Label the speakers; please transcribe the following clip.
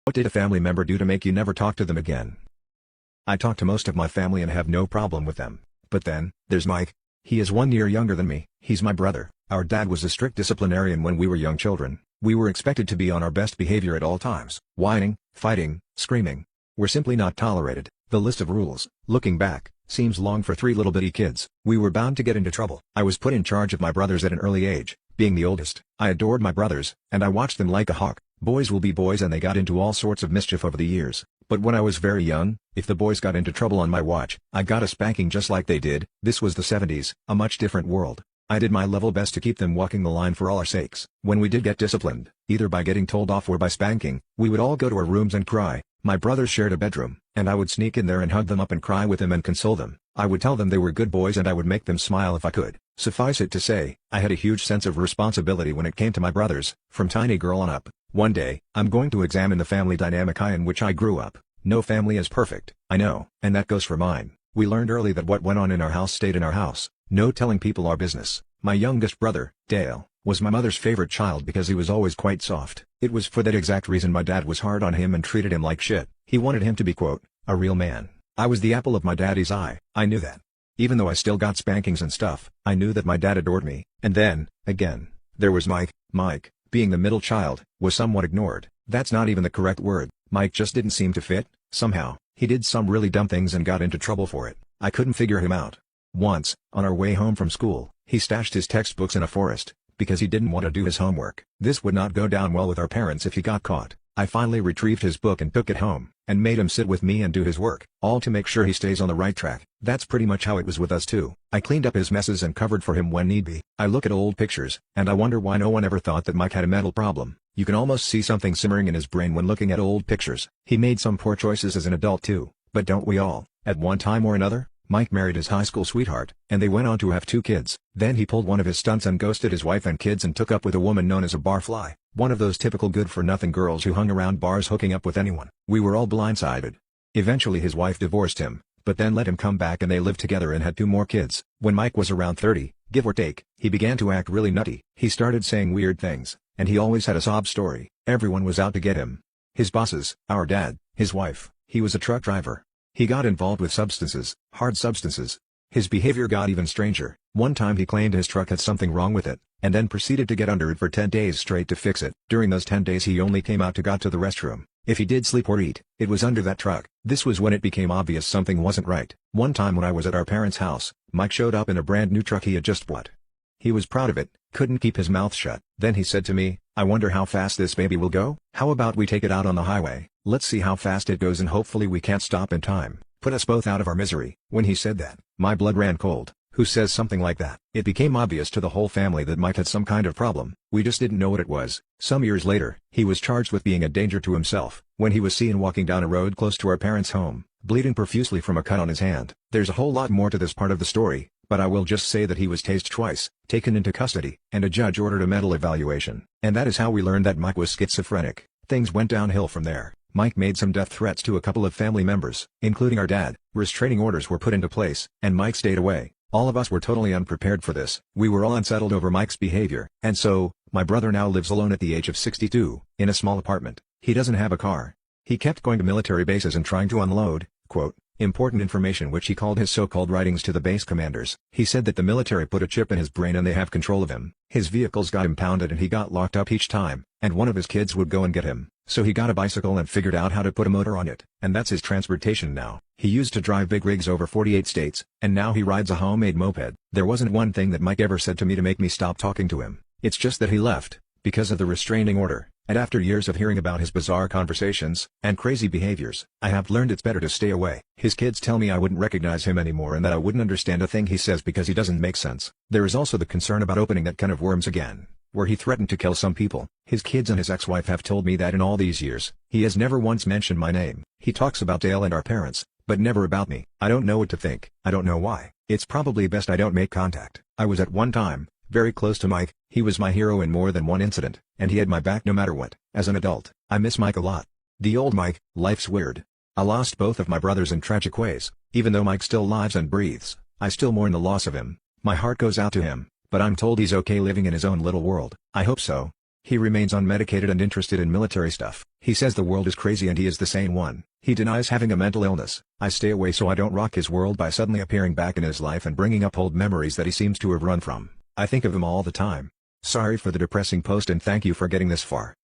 Speaker 1: What did a family member do to make you never talk to them again? I talk to most of my family and have no problem with them. But then, there's Mike. He is 1 year younger than me. He's my brother. Our dad was a strict disciplinarian when we were young children. We were expected to be on our best behavior at all times. Whining, fighting, screaming were simply not tolerated. The list of rules, looking back, seems long for 3 little bitty kids. We were bound to get into trouble. I was put in charge of my brothers at an early age. Being the oldest, I adored my brothers, and I watched them like a hawk. Boys will be boys, and they got into all sorts of mischief over the years. But when I was very young, if the boys got into trouble on my watch, I got a spanking just like they did. This was the 70s, a much different world. I did my level best to keep them walking the line for all our sakes. When we did get disciplined, either by getting told off or by spanking, we would all go to our rooms and cry. My brothers shared a bedroom, and I would sneak in there and hug them up and cry with them and console them. I would tell them they were good boys, and I would make them smile if I could. Suffice it to say, I had a huge sense of responsibility when it came to my brothers, from tiny girl on up. One day, I'm going to examine the family dynamic in which I grew up. No family is perfect, I know, and that goes for mine. We learned early that what went on in our house stayed in our house. No telling people our business. My youngest brother, Dale, was my mother's favorite child because he was always quite soft. It was for that exact reason my dad was hard on him and treated him like shit. He wanted him to be, quote, a real man. I was the apple of my daddy's eye. I knew that. Even though I still got spankings and stuff, I knew that my dad adored me. And then, again, there was Mike. Mike, being the middle child, was somewhat ignored. That's not even the correct word. Mike just didn't seem to fit. Somehow, he did some really dumb things and got into trouble for it. I couldn't figure him out. Once, on our way home from school, he stashed his textbooks in a forest, because he didn't want to do his homework. This would not go down well with our parents if he got caught. I finally retrieved his book and took it home, and made him sit with me and do his work, all to make sure he stays on the right track. That's pretty much how it was with us too. I cleaned up his messes and covered for him when need be. I look at old pictures, and I wonder why no one ever thought that Mike had a mental problem. You can almost see something simmering in his brain when looking at old pictures. He made some poor choices as an adult too, but don't we all, at one time or another? Mike married his high school sweetheart, and they went on to have 2 kids. Then he pulled one of his stunts and ghosted his wife and kids and took up with a woman known as a barfly, one of those typical good-for-nothing girls who hung around bars hooking up with anyone. We were all blindsided. Eventually his wife divorced him, but then let him come back and they lived together and had 2 more kids. When Mike was around 30, give or take, he began to act really nutty. He started saying weird things, and he always had a sob story. Everyone was out to get him. His bosses, our dad, his wife, he was a truck driver. He got involved with substances, hard substances. His behavior got even stranger. One time he claimed his truck had something wrong with it, and then proceeded to get under it for 10 days straight to fix it. During those 10 days he only came out to go to the restroom. If he did sleep or eat, it was under that truck. This was when it became obvious something wasn't right. One time when I was at our parents' house, Mike showed up in a brand new truck he had just bought. He was proud of it, couldn't keep his mouth shut. Then he said to me, I wonder how fast this baby will go? How about we take it out on the highway? Let's see how fast it goes and hopefully we can't stop in time. Put us both out of our misery. When he said that, my blood ran cold. Who says something like that? It became obvious to the whole family that Mike had some kind of problem. We just didn't know what it was. Some years later, he was charged with being a danger to himself, when he was seen walking down a road close to our parents' home, bleeding profusely from a cut on his hand. There's a whole lot more to this part of the story, but I will just say that he was tased twice, taken into custody, and a judge ordered a mental evaluation. And that is how we learned that Mike was schizophrenic. Things went downhill from there. Mike made some death threats to a couple of family members, including our dad. Restraining orders were put into place, and Mike stayed away. All of us were totally unprepared for this. We were all unsettled over Mike's behavior. And so, my brother now lives alone at the age of 62, in a small apartment. He doesn't have a car. He kept going to military bases and trying to unload, quote, important information which he called his so-called writings to the base commanders. He said that the military put a chip in his brain and they have control of him. His vehicles got impounded and he got locked up each time, and one of his kids would go and get him. So he got a bicycle and figured out how to put a motor on it, and that's his transportation now. He used to drive big rigs over 48 states, and now he rides a homemade moped. There wasn't one thing that Mike ever said to me to make me stop talking to him. It's just that he left, because of the restraining order, and after years of hearing about his bizarre conversations, and crazy behaviors, I have learned it's better to stay away. His kids tell me I wouldn't recognize him anymore and that I wouldn't understand a thing he says because he doesn't make sense. There is also the concern about opening that can of worms again, where he threatened to kill some people. His kids and his ex-wife have told me that in all these years, he has never once mentioned my name. He talks about Dale and our parents, but never about me. I don't know what to think. I don't know why. It's probably best I don't make contact. I was at one time very close to Mike. He was my hero in more than one incident, and he had my back no matter what. As an adult, I miss Mike a lot. The old Mike. Life's weird. I lost both of my brothers in tragic ways. Even though Mike still lives and breathes, I still mourn the loss of him. My heart goes out to him, but I'm told he's okay living in his own little world. I hope so. He remains unmedicated and interested in military stuff. He says the world is crazy and he is the sane one. He denies having a mental illness. I stay away so I don't rock his world by suddenly appearing back in his life and bringing up old memories that he seems to have run from. I think of him all the time. Sorry for the depressing post and thank you for getting this far.